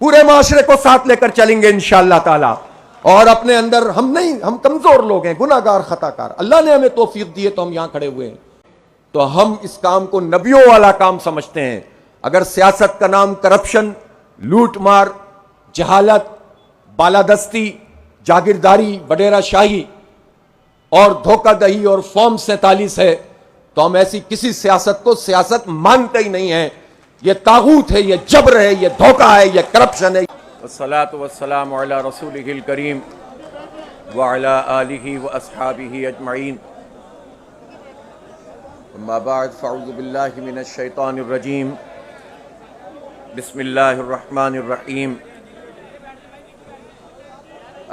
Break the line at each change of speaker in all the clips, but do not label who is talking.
پورے معاشرے کو ساتھ لے کر چلیں گے انشاءاللہ تعالی. اور اپنے اندر ہم کمزور لوگ ہیں، گناہ گار، خطا کار. اللہ نے ہمیں توفیق دی ہے تو ہم یہاں کھڑے ہوئے ہیں. تو ہم اس کام کو نبیوں والا کام سمجھتے ہیں. اگر سیاست کا نام کرپشن، لوٹ مار، جہالت، بالادستی، جاگیرداری، وڈیرہ شاہی اور دھوکہ دہی اور فارم 47 ہے تو ہم ایسی کسی سیاست کو سیاست مانتے ہی نہیں ہیں. یہ طاغوت ہے، یہ جبر ہے، یہ دھوکہ ہے، یہ کرپشن ہے. والصلاة والسلام علی رسولہ الکریم وعلی آلہ واصحابہ اجمعین. اما بعد فاعوذ باللہ من الشیطان الرجیم. بسم اللہ الرحمن الرحیم.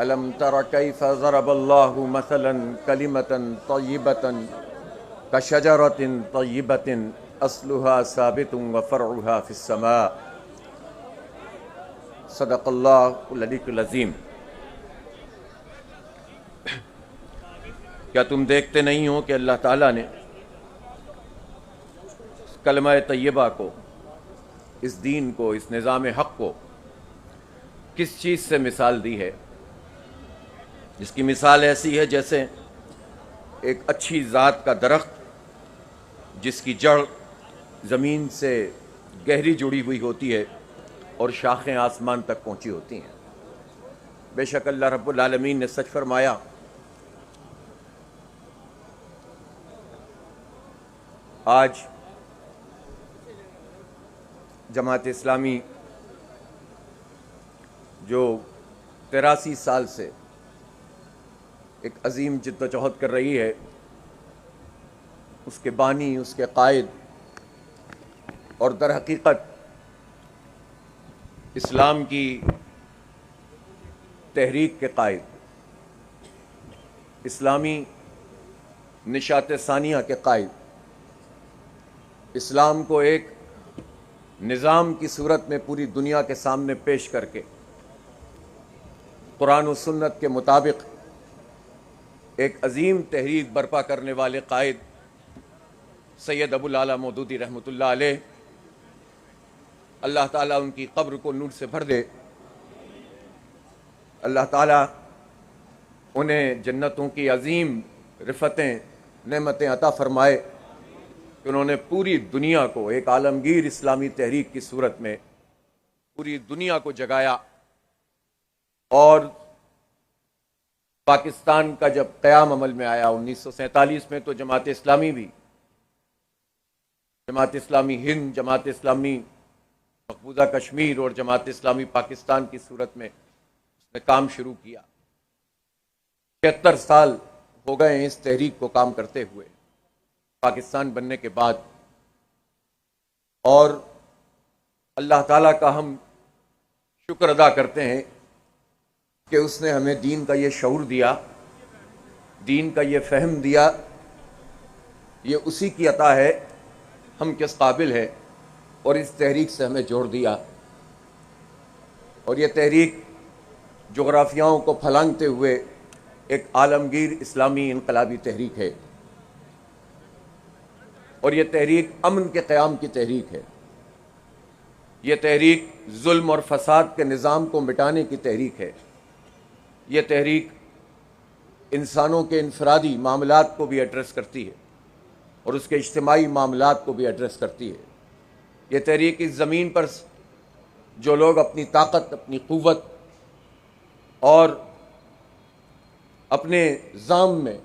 الم تر کیف ضرب اللہ مثلا کلمۃ طیبۃ کشجرۃ طیبۃ اصلها ثابت وفرعها فی السماء. صدق اللہ العلی العظیم. کیا تم دیکھتے نہیں ہو کہ اللہ تعالیٰ نے کلمہ طیبہ کو، اس دین کو، اس نظام حق کو کس چیز سے مثال دی ہے؟ جس کی مثال ایسی ہے جیسے ایک اچھی ذات کا درخت جس کی جڑ زمین سے گہری جڑی ہوئی ہوتی ہے اور شاخیں آسمان تک پہنچی ہوتی ہیں. بے شک اللہ رب العالمین نے سچ فرمایا. آج جماعت اسلامی جو 83 سال سے ایک عظیم جد و جہد کر رہی ہے، اس کے بانی، اس کے قائد اور در حقیقت اسلام کی تحریک کے قائد، اسلامی نشاط ثانیہ کے قائد، اسلام کو ایک نظام کی صورت میں پوری دنیا کے سامنے پیش کر کے قرآن و سنت کے مطابق ایک عظیم تحریک برپا کرنے والے قائد سید ابو العلا مودودی رحمۃ اللہ علیہ، اللہ تعالیٰ ان کی قبر کو نور سے بھر دے. اللہ تعالیٰ انہیں جنتوں کی عظیم رفتیں، نعمتیں عطا فرمائے کہ انہوں نے پوری دنیا کو ایک عالمگیر اسلامی تحریک کی صورت میں پوری دنیا کو جگایا. اور پاکستان کا جب قیام عمل میں آیا 1947 میں، تو جماعت اسلامی بھی، جماعت اسلامی ہند، جماعت اسلامی مقبوضہ کشمیر اور جماعت اسلامی پاکستان کی صورت میں اس نے کام شروع کیا. 76 سال ہو گئے ہیں اس تحریک کو کام کرتے ہوئے پاکستان بننے کے بعد. اور اللہ تعالیٰ کا ہم شکر ادا کرتے ہیں کہ اس نے ہمیں دین کا یہ شعور دیا، دین کا یہ فہم دیا. یہ اسی کی عطا ہے، ہم کس قابل ہے، اور اس تحریک سے ہمیں جوڑ دیا. اور یہ تحریک جغرافیاؤں کو پھلانگتے ہوئے ایک عالمگیر اسلامی انقلابی تحریک ہے. اور یہ تحریک امن کے قیام کی تحریک ہے. یہ تحریک ظلم اور فساد کے نظام کو مٹانے کی تحریک ہے. یہ تحریک انسانوں کے انفرادی معاملات کو بھی ایڈریس کرتی ہے اور اس کے اجتماعی معاملات کو بھی ایڈریس کرتی ہے. یہ تحریک اس زمین پر جو لوگ اپنی طاقت، اپنی قوت اور اپنے ظام میں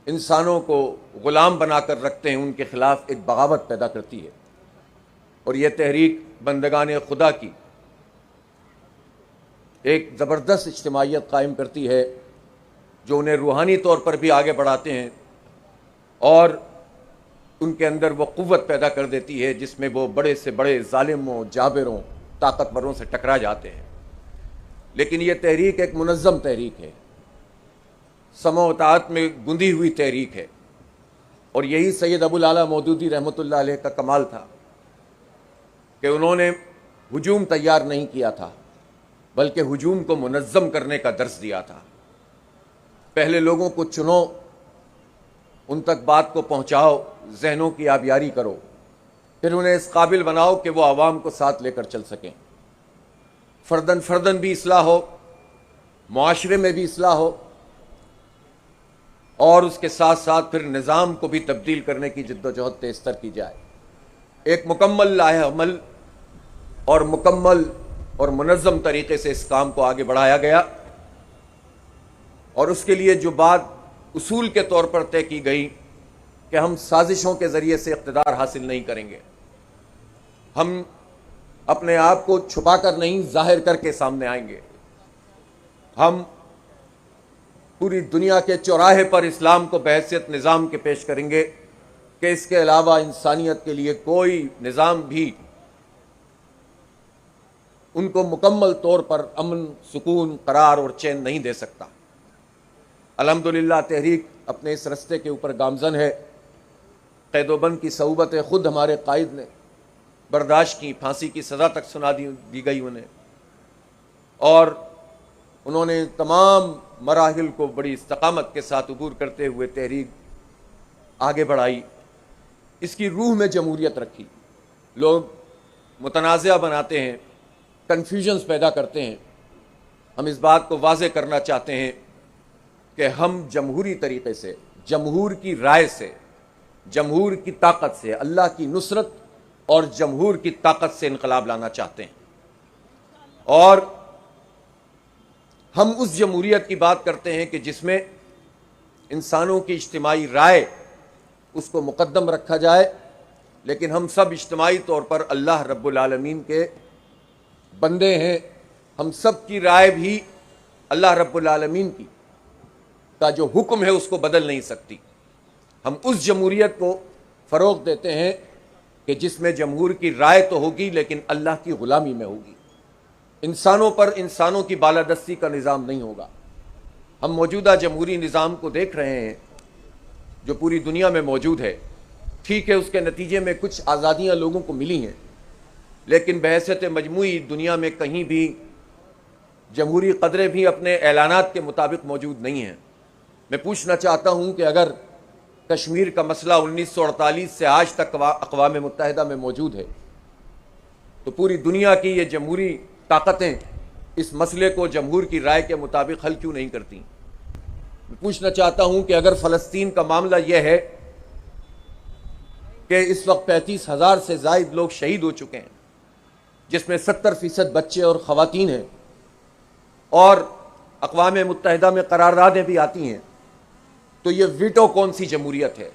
انسانوں کو غلام بنا کر رکھتے ہیں، ان کے خلاف ایک بغاوت پیدا کرتی ہے. اور یہ تحریک بندگان خدا کی ایک زبردست اجتماعیت قائم کرتی ہے جو انہیں روحانی طور پر بھی آگے بڑھاتے ہیں اور ان کے اندر وہ قوت پیدا کر دیتی ہے جس میں وہ بڑے سے بڑے ظالموں، جابروں، طاقتوروں سے ٹکرا جاتے ہیں. لیکن یہ تحریک ایک منظم تحریک ہے، سمع و طاعت میں گندی ہوئی تحریک ہے. اور یہی سید ابو العلا مودودی رحمۃ اللہ علیہ کا کمال تھا کہ انہوں نے ہجوم تیار نہیں کیا تھا بلکہ ہجوم کو منظم کرنے کا درس دیا تھا. پہلے لوگوں کو چنو، ان تک بات کو پہنچاؤ، ذہنوں کی آبیاری کرو، پھر انہیں اس قابل بناؤ کہ وہ عوام کو ساتھ لے کر چل سکیں. فردن فردن بھی اصلاح ہو، معاشرے میں بھی اصلاح ہو، اور اس کے ساتھ ساتھ پھر نظام کو بھی تبدیل کرنے کی جد و جہد تیز تر کی جائے۔ ایک مکمل لائحہ عمل اور مکمل اور منظم طریقے سے اس کام کو آگے بڑھایا گیا، اور اس کے لیے جو بات اصول کے طور پر طے کی گئی کہ ہم سازشوں کے ذریعے سے اقتدار حاصل نہیں کریں گے، ہم اپنے آپ کو چھپا کر نہیں ظاہر کر کے سامنے آئیں گے، ہم پوری دنیا کے چوراہے پر اسلام کو بحیثیت نظام کے پیش کریں گے کہ اس کے علاوہ انسانیت کے لیے کوئی نظام بھی ان کو مکمل طور پر امن، سکون، قرار اور چین نہیں دے سکتا۔ الحمدللہ تحریک اپنے اس رستے کے اوپر گامزن ہے۔ قید و بند کی صعوبتیں خود ہمارے قائد نے برداشت کی، پھانسی کی سزا تک سنا دی گئی انہیں، اور انہوں نے تمام مراحل کو بڑی استقامت کے ساتھ عبور کرتے ہوئے تحریک آگے بڑھائی۔ اس کی روح میں جمہوریت رکھی۔ لوگ متنازعہ بناتے ہیں، کنفیوژنز پیدا کرتے ہیں۔ ہم اس بات کو واضح کرنا چاہتے ہیں کہ ہم جمہوری طریقے سے، جمہور کی رائے سے، جمہور کی طاقت سے، اللہ کی نصرت اور جمہور کی طاقت سے انقلاب لانا چاہتے ہیں، اور ہم اس جمہوریت کی بات کرتے ہیں کہ جس میں انسانوں کی اجتماعی رائے اس کو مقدم رکھا جائے، لیکن ہم سب اجتماعی طور پر اللہ رب العالمین کے بندے ہیں۔ ہم سب کی رائے بھی اللہ رب العالمین کی کا جو حکم ہے اس کو بدل نہیں سکتی۔ ہم اس جمہوریت کو فروغ دیتے ہیں کہ جس میں جمہور کی رائے تو ہوگی لیکن اللہ کی غلامی میں ہوگی، انسانوں پر انسانوں کی بالادستی کا نظام نہیں ہوگا۔ ہم موجودہ جمہوری نظام کو دیکھ رہے ہیں جو پوری دنیا میں موجود ہے۔ ٹھیک ہے، اس کے نتیجے میں کچھ آزادیاں لوگوں کو ملی ہیں، لیکن بحیثیت مجموعی دنیا میں کہیں بھی جمہوری قدریں بھی اپنے اعلانات کے مطابق موجود نہیں ہیں۔ میں پوچھنا چاہتا ہوں کہ اگر کشمیر کا مسئلہ 1948 سے آج تک اقوام متحدہ میں موجود ہے تو پوری دنیا کی یہ جمہوری طاقتیں اس مسئلے کو جمہور کی رائے کے مطابق حل کیوں نہیں کرتی؟ میں پوچھنا چاہتا ہوں کہ اگر فلسطین کا معاملہ یہ ہے کہ اس وقت 35,000 سے زائد لوگ شہید ہو چکے ہیں، جس میں 70% بچے اور خواتین ہیں، اور اقوام متحدہ میں قراردادیں بھی آتی ہیں، تو یہ ویٹو کون سی جمہوریت ہے؟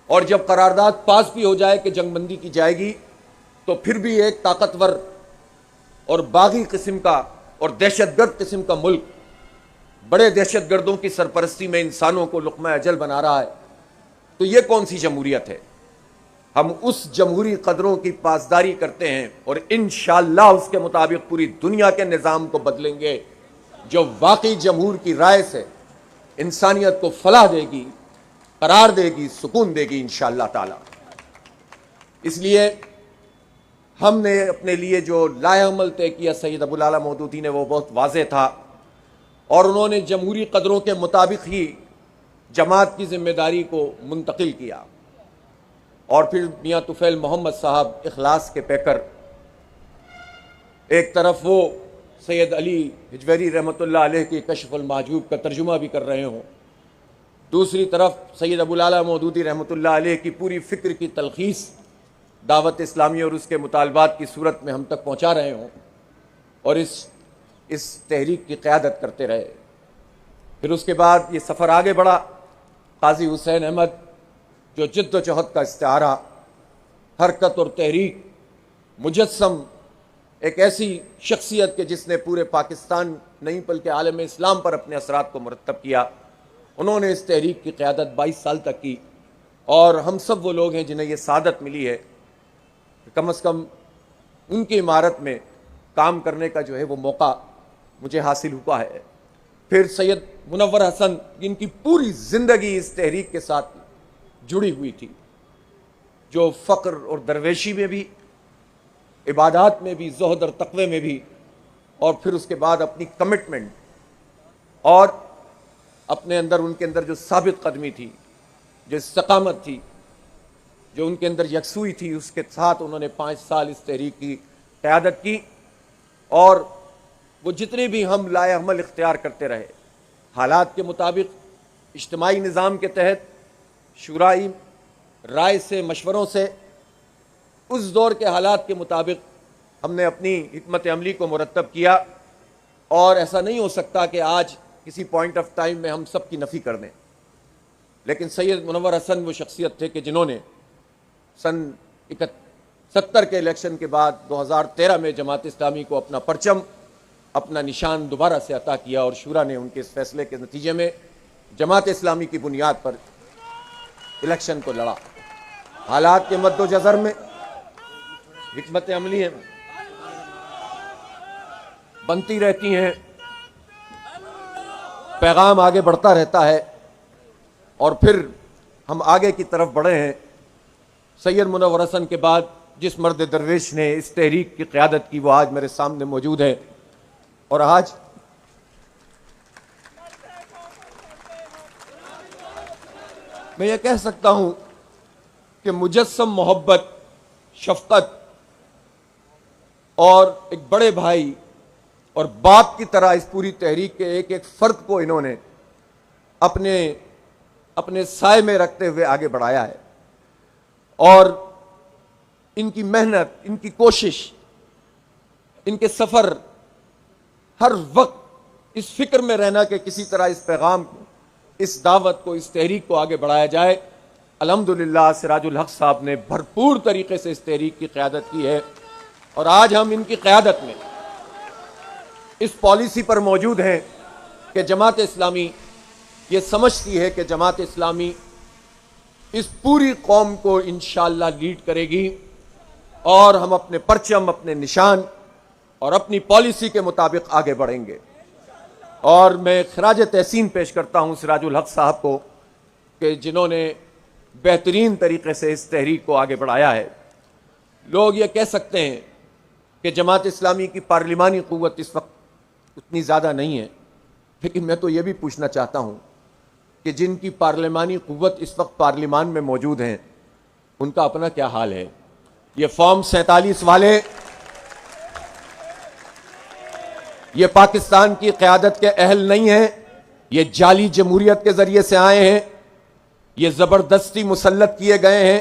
اور جب قرارداد پاس بھی ہو جائے کہ جنگ بندی کی جائے گی تو پھر بھی ایک طاقتور اور باغی قسم کا اور دہشت گرد قسم کا ملک بڑے دہشت گردوں کی سرپرستی میں انسانوں کو لقمہ اجل بنا رہا ہے، تو یہ کون سی جمہوریت ہے؟ ہم اس جمہوری قدروں کی پاسداری کرتے ہیں اور انشاءاللہ اس کے مطابق پوری دنیا کے نظام کو بدلیں گے جو واقعی جمہور کی رائے سے انسانیت کو فلاح دے گی، قرار دے گی، سکون دے گی انشاءاللہ تعالی۔ اس لیے ہم نے اپنے لیے جو لائحہ عمل طے کیا، سید ابو العلا مودودی نے، وہ بہت واضح تھا، اور انہوں نے جمہوری قدروں کے مطابق ہی جماعت کی ذمہ داری کو منتقل کیا۔ اور پھر میاں طفیل محمد صاحب اخلاص کے پیکر، ایک طرف وہ سید علی حجویری رحمۃ اللہ علیہ کی کشف المحجوب کا ترجمہ بھی کر رہے ہوں، دوسری طرف سید ابو العلا مودودی رحمۃ اللہ علیہ کی پوری فکر کی تلخیص دعوت اسلامی اور اس کے مطالبات کی صورت میں ہم تک پہنچا رہے ہوں، اور اس تحریک کی قیادت کرتے رہے۔ پھر اس کے بعد یہ سفر آگے بڑھا۔ قاضی حسین احمد جو جد و جہد کا استعارہ، حرکت اور تحریک، مجسم ایک ایسی شخصیت کے جس نے پورے پاکستان نہیں بلکہ عالم اسلام پر اپنے اثرات کو مرتب کیا، انہوں نے اس تحریک کی قیادت 22 سال تک کی، اور ہم سب وہ لوگ ہیں جنہیں یہ سعادت ملی ہے کہ کم از کم ان کی عمارت میں کام کرنے کا جو ہے وہ موقع مجھے حاصل ہوا ہے۔ پھر سید منور حسن، جن کی پوری زندگی اس تحریک کے ساتھ جڑی ہوئی تھی، جو فقر اور درویشی میں بھی، عبادات میں بھی، زہد اور تقوی میں بھی، اور پھر اس کے بعد اپنی کمٹمنٹ اور اپنے اندر ان کے اندر جو ثابت قدمی تھی، جو استقامت تھی، جو ان کے اندر یکسوئی تھی، اس کے ساتھ انہوں نے 5 سال اس تحریک کی قیادت کی، اور وہ جتنے بھی ہم لائے عمل اختیار کرتے رہے، حالات کے مطابق، اجتماعی نظام کے تحت، شورائی رائے سے، مشوروں سے، اس دور کے حالات کے مطابق ہم نے اپنی حکمت عملی کو مرتب کیا، اور ایسا نہیں ہو سکتا کہ آج کسی پوائنٹ آف ٹائم میں ہم سب کی نفی کر دیں۔ لیکن سید منور حسن وہ شخصیت تھے کہ جنہوں نے سن 70 کے الیکشن کے بعد 2013 میں جماعت اسلامی کو اپنا پرچم، اپنا نشان دوبارہ سے عطا کیا، اور شورا نے ان کے اس فیصلے کے نتیجے میں جماعت اسلامی کی بنیاد پر الیکشن کو لڑا۔ حالات کے مد و جزر میں حکمت عملی بنتی رہتی ہیں، پیغام آگے بڑھتا رہتا ہے، اور پھر ہم آگے کی طرف بڑھے ہیں۔ سید منور حسن کے بعد جس مرد درویش نے اس تحریک کی قیادت کی وہ آج میرے سامنے موجود ہے، اور آج میں یہ کہہ سکتا ہوں کہ مجسم محبت، شفقت اور ایک بڑے بھائی اور باپ کی طرح اس پوری تحریک کے ایک ایک فرد کو انہوں نے اپنے سائے میں رکھتے ہوئے آگے بڑھایا ہے، اور ان کی محنت، ان کی کوشش، ان کے سفر، ہر وقت اس فکر میں رہنا کہ کسی طرح اس پیغام کو، اس دعوت کو، اس تحریک کو آگے بڑھایا جائے۔ الحمدللہ سراج الحق صاحب نے بھرپور طریقے سے اس تحریک کی قیادت کی ہے، اور آج ہم ان کی قیادت میں اس پالیسی پر موجود ہیں کہ جماعت اسلامی یہ سمجھتی ہے کہ جماعت اسلامی اس پوری قوم کو انشاءاللہ لیڈ کرے گی، اور ہم اپنے پرچم، اپنے نشان اور اپنی پالیسی کے مطابق آگے بڑھیں گے۔ اور میں خراج تحسین پیش کرتا ہوں سراج الحق صاحب کو کہ جنہوں نے بہترین طریقے سے اس تحریک کو آگے بڑھایا ہے۔ لوگ یہ کہہ سکتے ہیں کہ جماعت اسلامی کی پارلیمانی قوت اس وقت اتنی زیادہ نہیں ہے، لیکن میں تو یہ بھی پوچھنا چاہتا ہوں کہ جن کی پارلیمانی قوت اس وقت پارلیمان میں موجود ہیں ان کا اپنا کیا حال ہے؟ یہ فارم 47 والے، یہ پاکستان کی قیادت کے اہل نہیں ہیں، یہ جعلی جمہوریت کے ذریعے سے آئے ہیں، یہ زبردستی مسلط کیے گئے ہیں،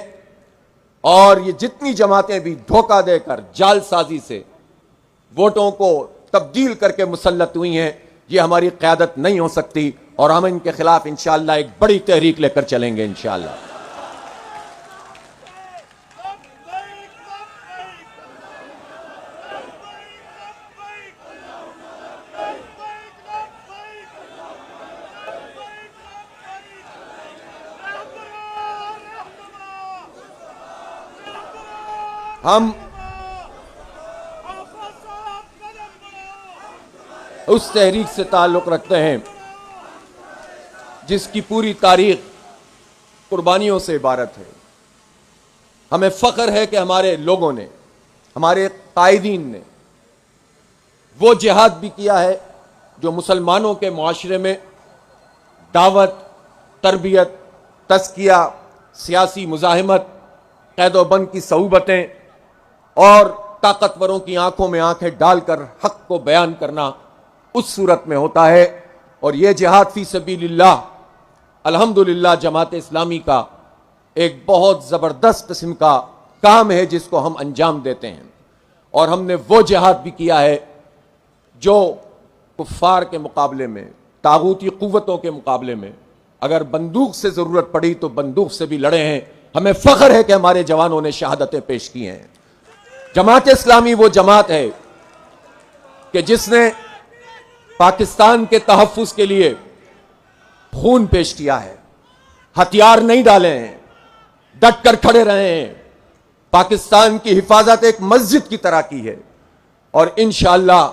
اور یہ جتنی جماعتیں بھی دھوکہ دے کر، جال سازی سے ووٹوں کو تبدیل کر کے مسلط ہوئی ہیں، یہ ہماری قیادت نہیں ہو سکتی، اور ہم ان کے خلاف انشاءاللہ ایک بڑی تحریک لے کر چلیں گے انشاءاللہ۔ ہم اس تحریک سے تعلق رکھتے ہیں جس کی پوری تاریخ قربانیوں سے عبارت ہے۔ ہمیں فخر ہے کہ ہمارے لوگوں نے، ہمارے قائدین نے وہ جہاد بھی کیا ہے جو مسلمانوں کے معاشرے میں دعوت، تربیت، تزکیہ، سیاسی مزاحمت، قید و بند کی صعوبتیں اور طاقتوروں کی آنکھوں میں آنکھیں ڈال کر حق کو بیان کرنا اس صورت میں ہوتا ہے، اور یہ جہاد فی سبیل اللہ الحمدللہ جماعت اسلامی کا ایک بہت زبردست قسم کا کام ہے جس کو ہم انجام دیتے ہیں، اور ہم نے وہ جہاد بھی کیا ہے جو کفار کے مقابلے میں، طاغوتی قوتوں کے مقابلے میں اگر بندوق سے ضرورت پڑی تو بندوق سے بھی لڑے ہیں۔ ہمیں فخر ہے کہ ہمارے جوانوں نے شہادتیں پیش کی ہیں۔ جماعت اسلامی وہ جماعت ہے کہ جس نے پاکستان کے تحفظ کے لیے خون پیش کیا ہے، ہتھیار نہیں ڈالے ہیں، ڈٹ کر کھڑے رہے ہیں، پاکستان کی حفاظت ایک مسجد کی طرح کی ہے، اور انشاءاللہ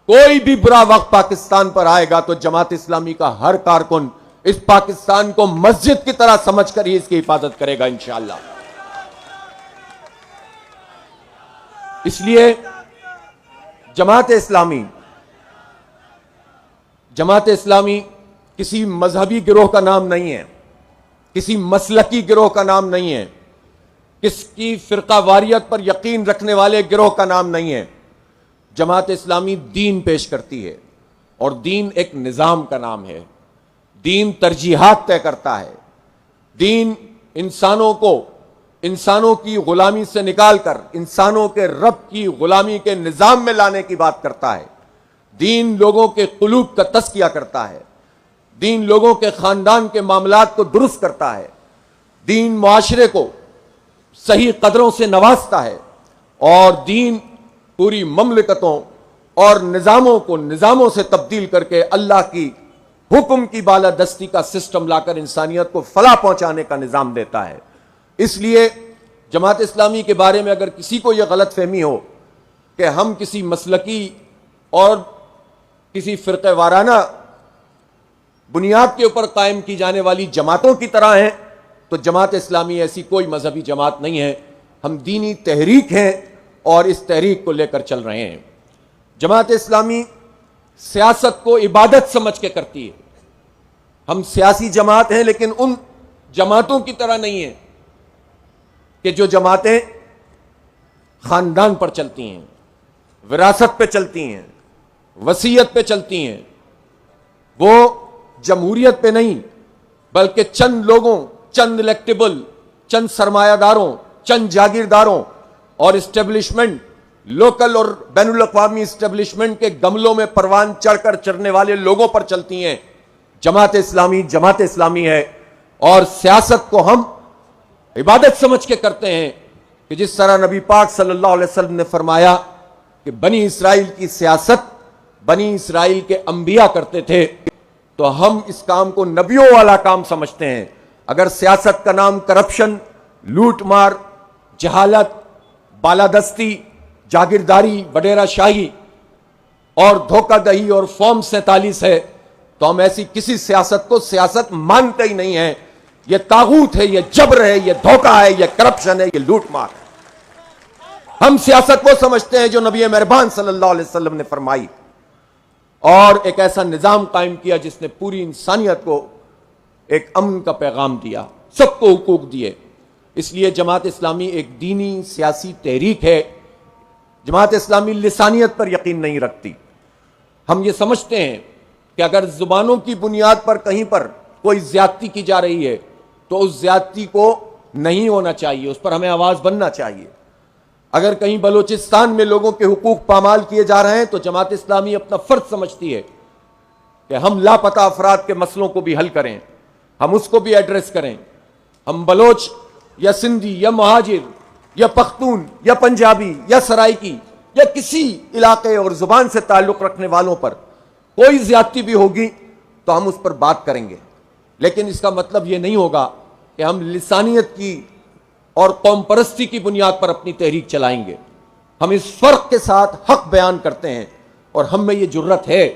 کوئی بھی برا وقت پاکستان پر آئے گا تو جماعت اسلامی کا ہر کارکن اس پاکستان کو مسجد کی طرح سمجھ کر ہی اس کی حفاظت کرے گا انشاءاللہ۔ اس لیے جماعت اسلامی کسی مذہبی گروہ کا نام نہیں ہے، کسی مسلکی گروہ کا نام نہیں ہے، کس کی فرقہ واریت پر یقین رکھنے والے گروہ کا نام نہیں ہے۔ جماعت اسلامی دین پیش کرتی ہے، اور دین ایک نظام کا نام ہے. دین ترجیحات طے کرتا ہے. دین انسانوں کی غلامی سے نکال کر انسانوں کے رب کی غلامی کے نظام میں لانے کی بات کرتا ہے. دین لوگوں کے قلوب کا تزکیہ کرتا ہے. دین لوگوں کے خاندان کے معاملات کو درست کرتا ہے. دین معاشرے کو صحیح قدروں سے نوازتا ہے، اور دین پوری مملکتوں اور نظاموں سے تبدیل کر کے اللہ کی حکم کی بالادستی کا سسٹم لا کر انسانیت کو فلاح پہنچانے کا نظام دیتا ہے. اس لیے جماعت اسلامی کے بارے میں اگر کسی کو یہ غلط فہمی ہو کہ ہم کسی مسلکی اور کسی فرقہ وارانہ بنیاد کے اوپر قائم کی جانے والی جماعتوں کی طرح ہیں، تو جماعت اسلامی ایسی کوئی مذہبی جماعت نہیں ہے. ہم دینی تحریک ہیں اور اس تحریک کو لے کر چل رہے ہیں. جماعت اسلامی سیاست کو عبادت سمجھ کے کرتی ہے. ہم سیاسی جماعت ہیں، لیکن ان جماعتوں کی طرح نہیں ہیں کہ جو جماعتیں خاندان پر چلتی ہیں، وراثت پہ چلتی ہیں، وصیت پہ چلتی ہیں. وہ جمہوریت پہ نہیں، بلکہ چند لوگوں، چند الیکٹیبل، چند سرمایہ داروں، چند جاگیرداروں اور اسٹیبلشمنٹ، لوکل اور بین الاقوامی اسٹیبلشمنٹ کے گملوں میں پروان چڑھ کر چرنے والے لوگوں پر چلتی ہیں. جماعت اسلامی ہے، اور سیاست کو ہم عبادت سمجھ کے کرتے ہیں کہ جس طرح نبی پاک صلی اللہ علیہ وسلم نے فرمایا کہ بنی اسرائیل کی سیاست بنی اسرائیل کے انبیاء کرتے تھے، تو ہم اس کام کو نبیوں والا کام سمجھتے ہیں. اگر سیاست کا نام کرپشن، لوٹ مار، جہالت، بالادستی، جاگیرداری، وڈیرہ شاہی اور دھوکہ دہی اور فارم 47 ہے، تو ہم ایسی کسی سیاست کو سیاست مانتے ہی نہیں ہیں. یہ طاغوت ہے، یہ جبر ہے، یہ دھوکہ ہے، یہ کرپشن ہے، یہ لوٹ مار ہے. ہم سیاست وہ سمجھتے ہیں جو نبی مہربان صلی اللہ علیہ وسلم نے فرمائی، اور ایک ایسا نظام قائم کیا جس نے پوری انسانیت کو ایک امن کا پیغام دیا، سب کو حقوق دیے. اس لیے جماعت اسلامی ایک دینی سیاسی تحریک ہے. جماعت اسلامی لسانیت پر یقین نہیں رکھتی. ہم یہ سمجھتے ہیں کہ اگر زبانوں کی بنیاد پر کہیں پر کوئی زیادتی کی جا رہی ہے تو اس زیادتی کو نہیں ہونا چاہیے، اس پر ہمیں آواز بننا چاہیے. اگر کہیں بلوچستان میں لوگوں کے حقوق پامال کیے جا رہے ہیں تو جماعت اسلامی اپنا فرض سمجھتی ہے کہ ہم لاپتہ افراد کے مسئلوں کو بھی حل کریں، ہم اس کو بھی ایڈریس کریں. ہم بلوچ یا سندھی یا مہاجر یا پختون یا پنجابی یا سرائکی یا کسی علاقے اور زبان سے تعلق رکھنے والوں پر کوئی زیادتی بھی ہوگی تو ہم اس پر بات کریں گے. لیکن اس کا مطلب یہ نہیں ہوگا کہ ہم لسانیت کی اور قوم پرستی کی بنیاد پر اپنی تحریک چلائیں گے. ہم اس فرق کے ساتھ حق بیان کرتے ہیں، اور ہم میں یہ جرت ہے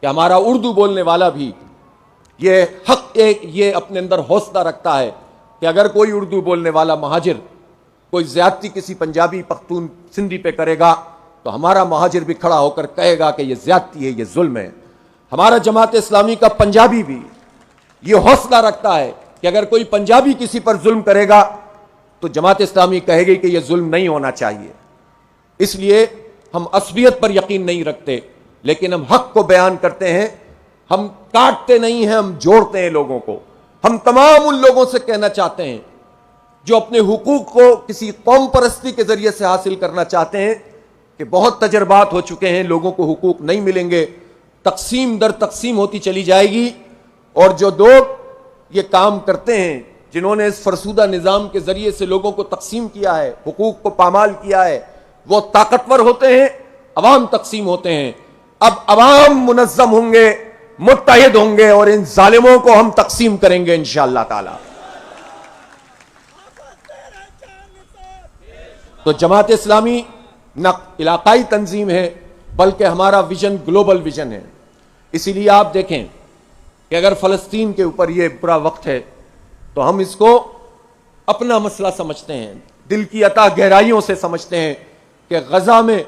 کہ ہمارا اردو بولنے والا بھی یہ حق یہ اپنے اندر حوصلہ رکھتا ہے کہ اگر کوئی اردو بولنے والا مہاجر کوئی زیادتی کسی پنجابی، پختون، سندھی پہ کرے گا تو ہمارا مہاجر بھی کھڑا ہو کر کہے گا کہ یہ زیادتی ہے، یہ ظلم ہے. ہمارا جماعت اسلامی کا پنجابی بھی یہ حوصلہ رکھتا ہے کہ اگر کوئی پنجابی کسی پر ظلم کرے گا تو جماعت اسلامی کہے گی کہ یہ ظلم نہیں ہونا چاہیے. اس لیے ہم عصبیت پر یقین نہیں رکھتے، لیکن ہم حق کو بیان کرتے ہیں. ہم کاٹتے نہیں ہیں، ہم جوڑتے ہیں لوگوں کو. ہم تمام ان لوگوں سے کہنا چاہتے ہیں جو اپنے حقوق کو کسی قوم پرستی کے ذریعے سے حاصل کرنا چاہتے ہیں کہ بہت تجربات ہو چکے ہیں، لوگوں کو حقوق نہیں ملیں گے، تقسیم در تقسیم ہوتی چلی جائے گی. اور جو لوگ یہ کام کرتے ہیں، جنہوں نے اس فرسودہ نظام کے ذریعے سے لوگوں کو تقسیم کیا ہے، حقوق کو پامال کیا ہے، وہ طاقتور ہوتے ہیں، عوام تقسیم ہوتے ہیں. اب عوام منظم ہوں گے، متحد ہوں گے، اور ان ظالموں کو ہم تقسیم کریں گے انشاءاللہ تعالی. تو جماعت اسلامی نہ علاقائی تنظیم ہے بلکہ ہمارا ویژن گلوبل ویژن ہے. اسی لیے آپ دیکھیں کہ اگر فلسطین کے اوپر یہ برا وقت ہے تو ہم اس کو اپنا مسئلہ سمجھتے ہیں، دل کی عطا گہرائیوں سے سمجھتے ہیں کہ غزہ میں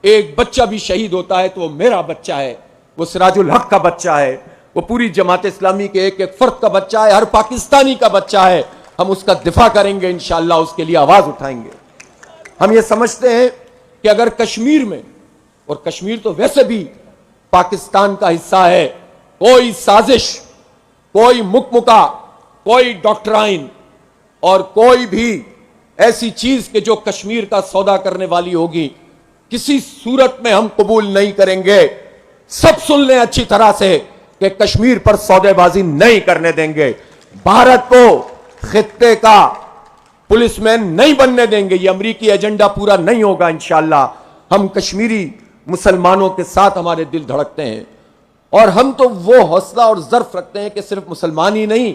ایک بچہ بھی شہید ہوتا ہے تو وہ میرا بچہ ہے، وہ سراج الحق کا بچہ ہے، وہ پوری جماعت اسلامی کے ایک ایک فرد کا بچہ ہے، ہر پاکستانی کا بچہ ہے. ہم اس کا دفاع کریں گے انشاءاللہ، اس کے لیے آواز اٹھائیں گے. ہم یہ سمجھتے ہیں کہ اگر کشمیر میں اور کشمیر تو ویسے بھی پاکستان کا حصہ ہے. کوئی سازش، کوئی مکمکا، کوئی ڈاکٹرائن اور کوئی بھی ایسی چیز کہ جو کشمیر کا سودا کرنے والی ہوگی کسی صورت میں ہم قبول نہیں کریں گے. سب سن لیں اچھی طرح سے کہ کشمیر پر سودے بازی نہیں کرنے دیں گے. بھارت کو خطے کا پولیس مین نہیں بننے دیں گے. یہ امریکی ایجنڈا پورا نہیں ہوگا انشاءاللہ. ہم کشمیری مسلمانوں کے ساتھ ہمارے دل دھڑکتے ہیں اور ہم تو وہ حوصلہ اور ظرف رکھتے ہیں کہ صرف مسلمان ہی نہیں،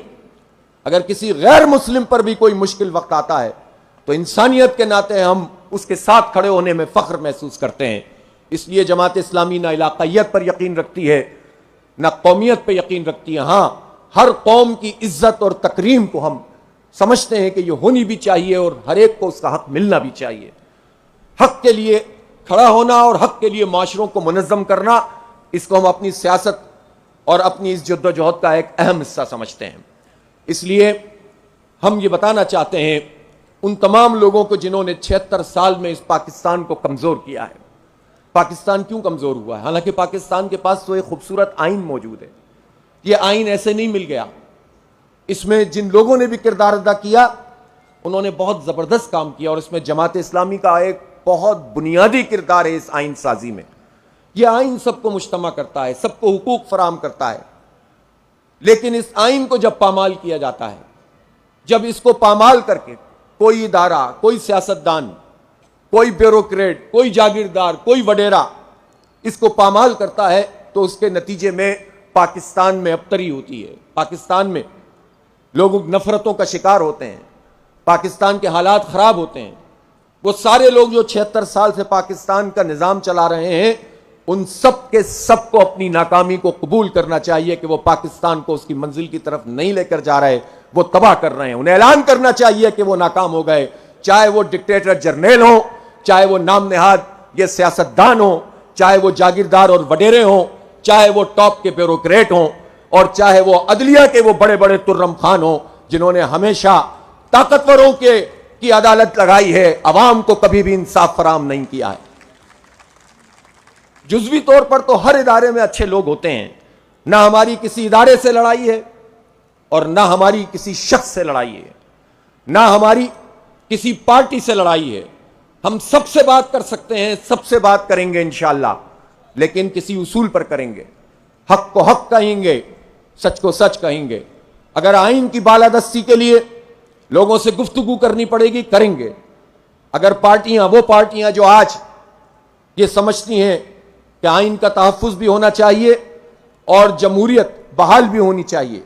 اگر کسی غیر مسلم پر بھی کوئی مشکل وقت آتا ہے تو انسانیت کے ناطے ہم اس کے ساتھ کھڑے ہونے میں فخر محسوس کرتے ہیں. اس لیے جماعت اسلامی نہ علاقائیت پر یقین رکھتی ہے نہ قومیت پہ یقین رکھتی ہے. ہاں، ہر قوم کی عزت اور تکریم کو ہم سمجھتے ہیں کہ یہ ہونی بھی چاہیے اور ہر ایک کو اس کا حق ملنا بھی چاہیے. حق کے لیے کھڑا ہونا اور حق کے لیے معاشروں کو منظم کرنا، اس کو ہم اپنی سیاست اور اپنی اس جد و جہد کا ایک اہم حصہ سمجھتے ہیں. اس لیے ہم یہ بتانا چاہتے ہیں ان تمام لوگوں کو جنہوں نے 76 سال میں اس پاکستان کو کمزور کیا ہے. پاکستان کیوں کمزور ہوا ہے؟ حالانکہ پاکستان کے پاس تو ایک خوبصورت آئین موجود ہے. یہ آئین ایسے نہیں مل گیا. اس میں جن لوگوں نے بھی کردار ادا کیا انہوں نے بہت زبردست کام کیا اور اس میں جماعت اسلامی کا ایک بہت بنیادی کردار ہے اس آئین سازی میں. یہ آئین سب کو مجتمع کرتا ہے، سب کو حقوق فراہم کرتا ہے، لیکن اس آئین کو جب پامال کیا جاتا ہے، جب اس کو پامال کر کے کوئی ادارہ، کوئی سیاستدان، کوئی بیوروکریٹ، کوئی جاگیردار، کوئی وڈیرا اس کو پامال کرتا ہے تو اس کے نتیجے میں پاکستان میں ابتری ہوتی ہے. پاکستان میں لوگ نفرتوں کا شکار ہوتے ہیں، پاکستان کے حالات خراب ہوتے ہیں. وہ سارے لوگ جو 76 سال سے پاکستان کا نظام چلا رہے ہیں ان سب کے سب کو اپنی ناکامی کو قبول کرنا چاہیے کہ وہ پاکستان کو اس کی منزل کی طرف نہیں لے کر جا رہے، وہ تباہ کر رہے ہیں. انہیں اعلان کرنا چاہیے کہ وہ ناکام ہو گئے، چاہے وہ ڈکٹیٹر جرنیل ہوں، چاہے وہ نام نہاد یہ سیاستدان ہوں، چاہے وہ جاگیردار اور وڈیرے ہوں، چاہے وہ ٹاپ کے بیوروکریٹ ہوں، اور چاہے وہ عدلیہ کے وہ بڑے بڑے ترم خان ہوں جنہوں نے ہمیشہ طاقتوروں کی عدالت لگائی ہے، عوام کو کبھی بھی انصاف فراہم نہیں کیا ہے. جزوی طور پر تو ہر ادارے میں اچھے لوگ ہوتے ہیں. نہ ہماری کسی ادارے سے لڑائی ہے اور نہ ہماری کسی شخص سے لڑائی ہے، نہ ہماری کسی پارٹی سے لڑائی ہے. ہم سب سے بات کر سکتے ہیں، سب سے بات کریں گے انشاءاللہ، لیکن کسی اصول پر کریں گے. حق کو حق کہیں گے، سچ کو سچ کہیں گے. اگر آئین کی بالادستی کے لیے لوگوں سے گفتگو کرنی پڑے گی کریں گے. اگر وہ پارٹیاں جو آج یہ سمجھتی ہیں کہ آئین کا تحفظ بھی ہونا چاہیے اور جمہوریت بحال بھی ہونی چاہیے،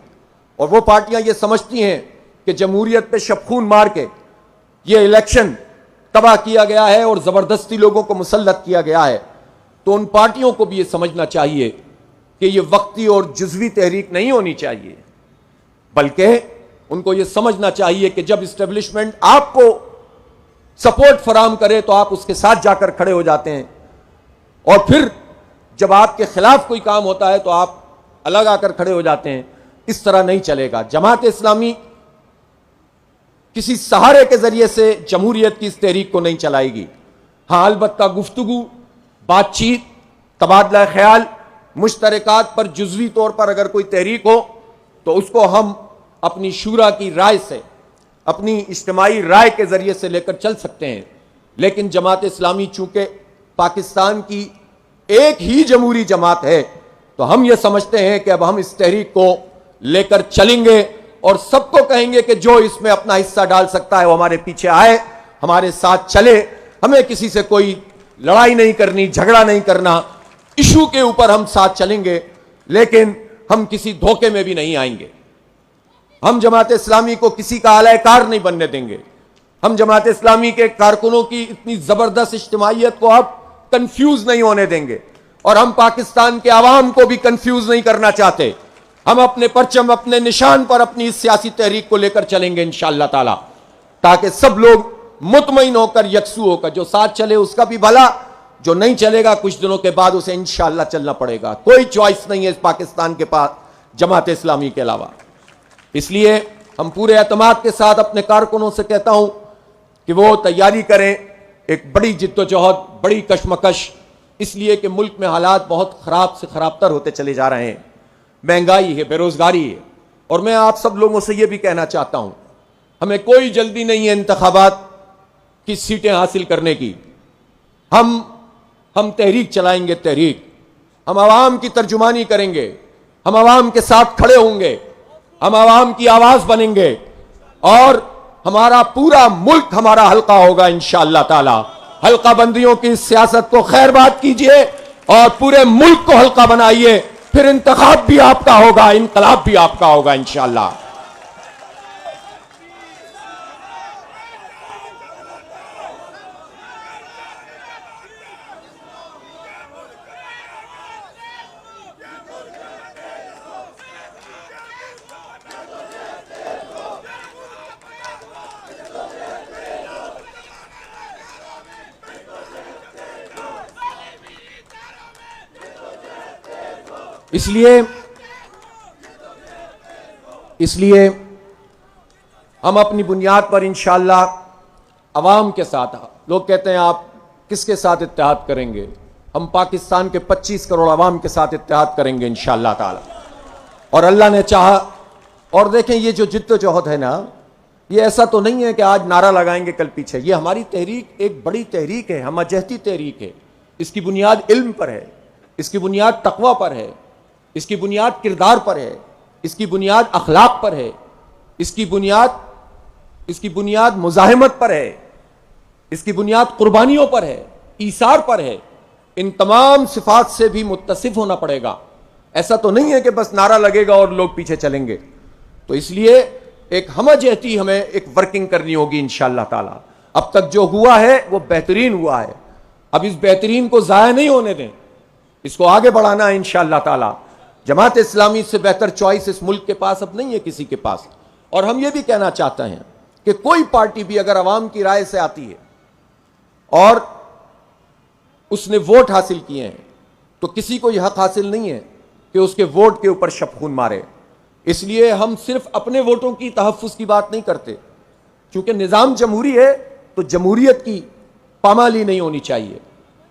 اور وہ پارٹیاں یہ سمجھتی ہیں کہ جمہوریت پہ شبخون مار کے یہ الیکشن تباہ کیا گیا ہے اور زبردستی لوگوں کو مسلط کیا گیا ہے، تو ان پارٹیوں کو بھی یہ سمجھنا چاہیے کہ یہ وقتی اور جزوی تحریک نہیں ہونی چاہیے، بلکہ ان کو یہ سمجھنا چاہیے کہ جب اسٹیبلشمنٹ آپ کو سپورٹ فراہم کرے تو آپ اس کے ساتھ جا کر کھڑے ہو جاتے ہیں، اور پھر جب آپ کے خلاف کوئی کام ہوتا ہے تو آپ الگ آ کر کھڑے ہو جاتے ہیں. اس طرح نہیں چلے گا. جماعت اسلامی کسی سہارے کے ذریعے سے جمہوریت کی اس تحریک کو نہیں چلائے گی. ہاں، البتہ گفتگو، بات چیت، تبادلہ خیال، مشترکات پر جزوی طور پر اگر کوئی تحریک ہو تو اس کو ہم اپنی شورا کی رائے سے، اپنی اجتماعی رائے کے ذریعے سے لے کر چل سکتے ہیں. لیکن جماعت اسلامی چونکہ پاکستان کی ایک ہی جمہوری جماعت ہے تو ہم یہ سمجھتے ہیں کہ اب ہم اس تحریک کو لے کر چلیں گے اور سب کو کہیں گے کہ جو اس میں اپنا حصہ ڈال سکتا ہے وہ ہمارے پیچھے آئے، ہمارے ساتھ چلے. ہمیں کسی سے کوئی لڑائی نہیں کرنی، جھگڑا نہیں کرنا. ایشو کے اوپر ہم ساتھ چلیں گے لیکن ہم کسی دھوکے میں بھی نہیں آئیں گے. ہم جماعت اسلامی کو کسی کا اعلی کار نہیں بننے دیں گے. ہم جماعت اسلامی کے کارکنوں کی اتنی زبردست اجتماعیت کو اب کنفیوز نہیں ہونے دیں گے، اور ہم پاکستان کے عوام کو بھی کنفیوز نہیں کرنا چاہتے. ہم اپنے پرچم، اپنے نشان پر اپنی اس سیاسی تحریک کو لے کر چلیں گے انشاءاللہ تعالی، تاکہ سب لوگ مطمئن ہو کر، یکسو ہو کر، جو ساتھ چلے اس کا بھی بھلا، جو نہیں چلے گا کچھ دنوں کے بعد اسے انشاءاللہ چلنا پڑے گا. کوئی چوائس نہیں ہے اس پاکستان کے پاس جماعت اسلامی کے علاوہ. اس لیے ہم پورے اعتماد کے ساتھ اپنے کارکنوں سے کہتا ہوں کہ وہ تیاری کریں، ایک بڑی جد و جہد، بڑی کشمکش اس لیے کہ ملک میں حالات بہت خراب سے خراب تر ہوتے چلے جا رہے ہیں، مہنگائی ہے، بے روزگاری ہے. اور میں آپ سب لوگوں سے یہ بھی کہنا چاہتا ہوں، ہمیں کوئی جلدی نہیں ہے انتخابات کی سیٹیں حاصل کرنے کی. ہم تحریک چلائیں گے، تحریک. ہم عوام کی ترجمانی کریں گے، ہم عوام کے ساتھ کھڑے ہوں گے، ہم عوام کی آواز بنیں گے، اور ہمارا پورا ملک ہمارا حلقہ ہوگا انشاءاللہ تعالی. حلقہ بندیوں کی سیاست کو خیر بات کیجئے اور پورے ملک کو حلقہ بنائیے، پھر انتخاب بھی آپ کا ہوگا، انقلاب بھی آپ کا ہوگا انشاءاللہ. اس لیے ہم اپنی بنیاد پر انشاءاللہ عوام کے ساتھ، لوگ کہتے ہیں آپ کس کے ساتھ اتحاد کریں گے؟ ہم پاکستان کے 25 کروڑ عوام کے ساتھ اتحاد کریں گے انشاءاللہ تعالی. اور اللہ نے چاہا. اور دیکھیں یہ جو جد و جہد ہے نا، یہ ایسا تو نہیں ہے کہ آج نعرہ لگائیں گے کل پیچھے. یہ ہماری تحریک ایک بڑی تحریک ہے، ہمہ جہتی تحریک ہے. اس کی بنیاد علم پر ہے، اس کی بنیاد تقوی پر ہے، اس کی بنیاد کردار پر ہے، اس کی بنیاد اخلاق پر ہے، اس کی بنیاد مزاحمت پر ہے، اس کی بنیاد قربانیوں پر ہے، ایثار پر ہے. ان تمام صفات سے بھی متصف ہونا پڑے گا. ایسا تو نہیں ہے کہ بس نعرہ لگے گا اور لوگ پیچھے چلیں گے. تو اس لیے ایک ہمہ جہتی ہمیں ایک ورکنگ کرنی ہوگی انشاءاللہ تعالی. اب تک جو ہوا ہے وہ بہترین ہوا ہے. اب اس بہترین کو ضائع نہیں ہونے دیں، اس کو آگے بڑھانا ہے انشاءاللہ تعالی. جماعت اسلامی سے بہتر چوائس اس ملک کے پاس اب نہیں ہے کسی کے پاس. اور ہم یہ بھی کہنا چاہتے ہیں کہ کوئی پارٹی بھی اگر عوام کی رائے سے آتی ہے اور اس نے ووٹ حاصل کیے ہیں تو کسی کو یہ حق حاصل نہیں ہے کہ اس کے ووٹ کے اوپر شبخون مارے. اس لیے ہم صرف اپنے ووٹوں کی تحفظ کی بات نہیں کرتے. چونکہ نظام جمہوری ہے تو جمہوریت کی پامالی نہیں ہونی چاہیے.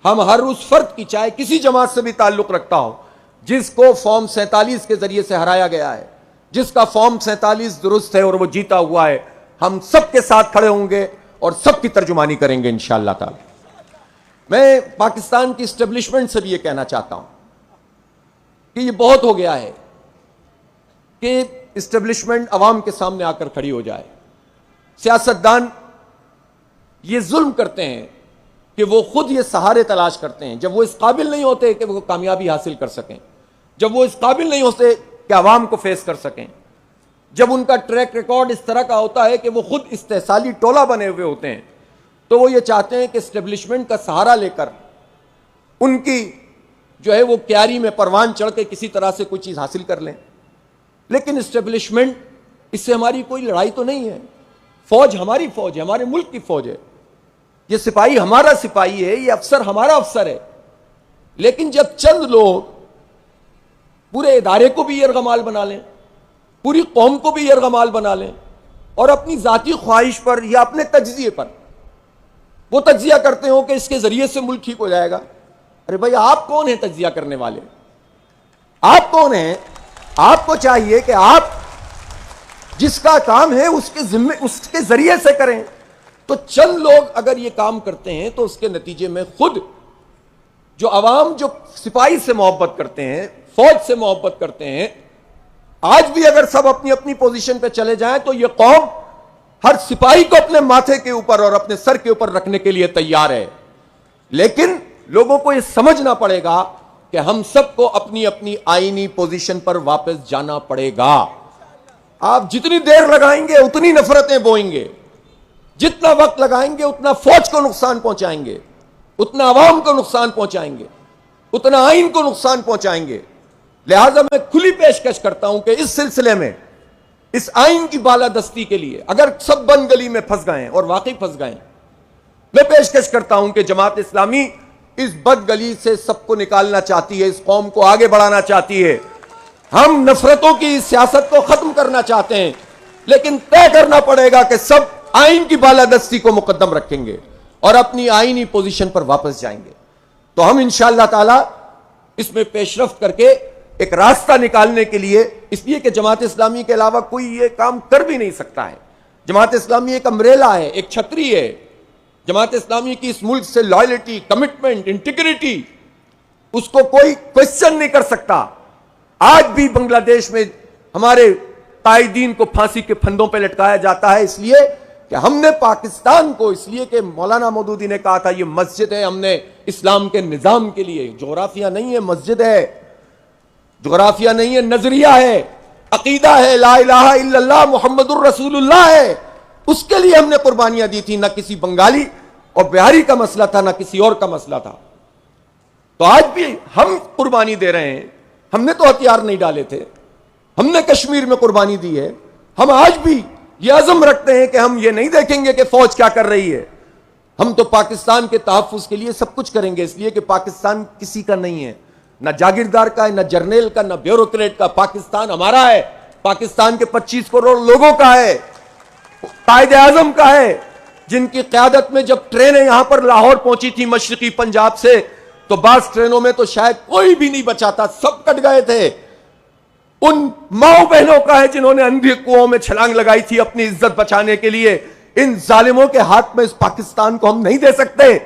ہم ہر اس فرد کی، چاہے کسی جماعت سے بھی تعلق رکھتا ہو، جس کو فارم 47 کے ذریعے سے ہرایا گیا ہے، جس کا فارم 47 درست ہے اور وہ جیتا ہوا ہے، ہم سب کے ساتھ کھڑے ہوں گے اور سب کی ترجمانی کریں گے انشاءاللہ تعالی. میں پاکستان کی اسٹیبلشمنٹ سے بھی یہ کہنا چاہتا ہوں کہ یہ بہت ہو گیا ہے کہ اسٹیبلشمنٹ عوام کے سامنے آ کر کھڑی ہو جائے. سیاستدان یہ ظلم کرتے ہیں کہ وہ خود یہ سہارے تلاش کرتے ہیں جب وہ اس قابل نہیں ہوتے کہ وہ کامیابی حاصل کر سکیں، جب وہ اس قابل نہیں ہوتے کہ عوام کو فیس کر سکیں، جب ان کا ٹریک ریکارڈ اس طرح کا ہوتا ہے کہ وہ خود استحصالی ٹولہ بنے ہوئے ہوتے ہیں، تو وہ یہ چاہتے ہیں کہ اسٹیبلشمنٹ کا سہارا لے کر ان کی جو ہے وہ کیاری میں پروان چڑھ کے کسی طرح سے کوئی چیز حاصل کر لیں. لیکن اسٹیبلشمنٹ، اس سے ہماری کوئی لڑائی تو نہیں ہے. فوج ہماری فوج ہے، ہمارے ملک کی فوج ہے. یہ سپاہی ہمارا سپاہی ہے، یہ افسر ہمارا افسر ہے. لیکن جب چند لوگ پورے ادارے کو بھی یرغمال بنا لیں، پوری قوم کو بھی یرغمال بنا لیں، اور اپنی ذاتی خواہش پر یا اپنے تجزیے پر وہ تجزیہ کرتے ہو کہ اس کے ذریعے سے ملک ٹھیک ہو جائے گا. ارے بھائی آپ کون ہیں تجزیہ کرنے والے؟ آپ کون ہیں؟ آپ کو چاہیے کہ آپ جس کا کام ہے اس کے ذریعے سے کریں. تو چند لوگ اگر یہ کام کرتے ہیں تو اس کے نتیجے میں خود جو عوام جو سپاہی سے محبت کرتے ہیں، فوج سے محبت کرتے ہیں، آج بھی اگر سب اپنی اپنی پوزیشن پہ چلے جائیں تو یہ قوم ہر سپاہی کو اپنے ماتھے کے اوپر اور اپنے سر کے اوپر رکھنے کے لیے تیار ہے. لیکن لوگوں کو یہ سمجھنا پڑے گا کہ ہم سب کو اپنی اپنی آئینی پوزیشن پر واپس جانا پڑے گا. آپ جتنی دیر لگائیں گے اتنی نفرتیں بوئیں گے، جتنا وقت لگائیں گے اتنا فوج کو نقصان پہنچائیں گے، اتنا عوام کو نقصان پہنچائیں گے، اتنا آئین کو نقصان پہنچائیں گے. لہذا میں کھلی پیشکش کرتا ہوں کہ اس سلسلے میں اس آئین کی بالادستی کے لیے اگر سب بند گلی میں پھنس گئے اور واقعی پھنس گئے، میں پیشکش کرتا ہوں کہ جماعت اسلامی اس بد گلی سے سب کو نکالنا چاہتی ہے، اس قوم کو آگے بڑھانا چاہتی ہے. ہم نفرتوں کی سیاست کو ختم کرنا چاہتے ہیں، لیکن طے کرنا پڑے گا کہ سب آئین کی بالادستی کو مقدم رکھیں گے اور اپنی آئینی پوزیشن پر واپس جائیں گے. تو ہم انشاءاللہ تعالی اس میں پیش رفت کر کے ایک راستہ نکالنے کے لیے، اس لیے کہ جماعت اسلامی کے علاوہ کوئی یہ کام کر بھی نہیں سکتا ہے. جماعت اسلامی ایک امبریلا ہے، ایک چھتری ہے. جماعت اسلامی کی اس ملک سے لائلٹی، کمٹمنٹ، انٹیگریٹی، اس کو کوئی کوشچن نہیں کر سکتا. آج بھی بنگلہ دیش میں ہمارے قائدین کو پھانسی کے پھندوں پہ لٹکایا جاتا ہے، اس لیے کہ ہم نے پاکستان کو، اس لیے کہ مولانا مودودی نے کہا تھا یہ مسجد ہے، ہم نے اسلام کے نظام کے لیے، جغرافیہ نہیں ہے، مسجد ہے، جغرافیہ نہیں ہے، نظریہ ہے، عقیدہ ہے، لا الہ الا اللہ محمد الرسول اللہ ہے. اس کے لیے ہم نے قربانیاں دی تھی. نہ کسی بنگالی اور بہاری کا مسئلہ تھا، نہ کسی اور کا مسئلہ تھا. تو آج بھی ہم قربانی دے رہے ہیں. ہم نے تو ہتھیار نہیں ڈالے تھے، ہم نے کشمیر میں قربانی دی ہے. ہم آج بھی یہ عزم رکھتے ہیں کہ ہم یہ نہیں دیکھیں گے کہ فوج کیا کر رہی ہے. ہم تو پاکستان کے تحفظ کے لیے سب کچھ کریں گے، اس لیے کہ پاکستان کسی کا نہیں ہے، نہ جاگیردار کا ہے، نہ جرنیل کا، نہ بیوروکریٹ کا. پاکستان ہمارا ہے، پاکستان کے 25 کروڑ لوگوں کا ہے، قائد اعظم کا ہے، جن کی قیادت میں جب ٹرینیں یہاں پر لاہور پہنچی تھی مشرقی پنجاب سے، تو بعض ٹرینوں میں تو شاید کوئی بھی نہیں بچا تھا، سب کٹ گئے تھے. ان ماؤں بہنوں کا ہے جنہوں نے اندھی کنووں میں چھلانگ لگائی تھی اپنی عزت بچانے کے لیے. ان ظالموں کے ہاتھ میں اس پاکستان کو ہم نہیں دے سکتے،